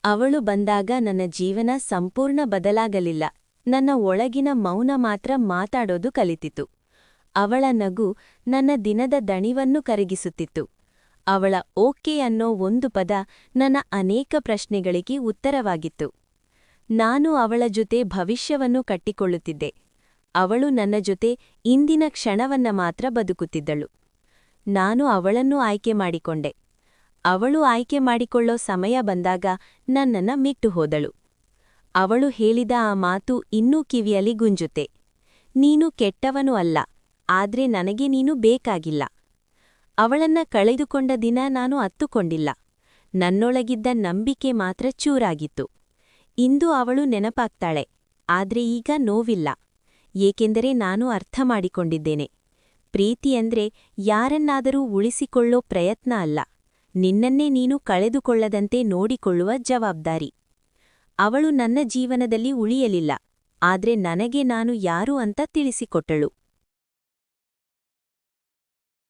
ಅವಳು ಬಂದಾಗ ನನ್ನ ಜೀವನ ಸಂಪೂರ್ಣ ಬದಲಾಗಲಿಲ್ಲ. ನನ್ನ ಒಳಗಿನ ಮೌನ ಮಾತ್ರ ಮಾತಾಡೋದು ಕಲಿತಿತು. ಅವಳ ನಗು ನನ್ನ ದಿನದ ದಣಿವನ್ನು ಕರಗಿಸುತ್ತಿತ್ತು. ಅವಳ ಓಕೆ ಅನ್ನೋ ಒಂದು ಪದ ನನ್ನ ಅನೇಕ ಪ್ರಶ್ನೆಗಳಿಗೆ ಉತ್ತರವಾಗಿತ್ತು. ನಾನು ಅವಳ ಜೊತೆ ಭವಿಷ್ಯವನ್ನು ಕಟ್ಟಿಕೊಳ್ಳುತ್ತಿದ್ದೆ. ಅವಳು ನನ್ನ ಜೊತೆ ಇಂದಿನ ಕ್ಷಣವನ್ನ ಮಾತ್ರ ಬದುಕುತ್ತಿದ್ದಳು. ನಾನು ಅವಳನ್ನು ಆಯ್ಕೆ ಮಾಡಿಕೊಂಡೆ. ಅವಳು ಆಯ್ಕೆ ಮಾಡಿಕೊಳ್ಳೋ ಸಮಯ ಬಂದಾಗ ನನ್ನನ್ನ ಮಿಟ್ಟು ಹೋದಳು. ಅವಳು ಹೇಳಿದ ಆ ಮಾತು ಇನ್ನೂ ಕಿವಿಯಲ್ಲಿ ಗುಂಜುತ್ತೆ. ನೀನು ಕೆಟ್ಟವನು ಅಲ್ಲ, ಆದ್ರೆ ನನಗೆ ನೀನು ಬೇಕಾಗಿಲ್ಲ. ಅವಳನ್ನ ಕಳೆದುಕೊಂಡ ದಿನ ನಾನು ಅತ್ತುಕೊಂಡಿಲ್ಲ. ನನ್ನೊಳಗಿದ್ದ ನಂಬಿಕೆ ಮಾತ್ರ ಚೂರಾಗಿತ್ತು. ಇಂದು ಅವಳು ನೆನಪಾಗ್ತಾಳೆ, ಆದ್ರೆ ಈಗ ನೋವಿಲ್ಲ. ಏಕೆಂದರೆ ನಾನು ಅರ್ಥ ಮಾಡಿಕೊಂಡಿದ್ದೇನೆ. ಪ್ರೀತಿಯಂದ್ರೆ ಯಾರನ್ನಾದರೂ ಉಳಿಸಿಕೊಳ್ಳೋ ಪ್ರಯತ್ನ ಅಲ್ಲ, ನಿನ್ನನ್ನೇ ನೀನು ಕಳೆದುಕೊಳ್ಳದಂತೆ ನೋಡಿಕೊಳ್ಳುವ ಜವಾಬ್ದಾರಿ. ಅವಳು ನನ್ನ ಜೀವನದಲ್ಲಿ ಉಳಿಯಲಿಲ್ಲ, ಆದ್ರೆ ನನಗೆ ನಾನು ಯಾರು ಅಂತ ತಿಳಿಸಿಕೊಟ್ಟಳು.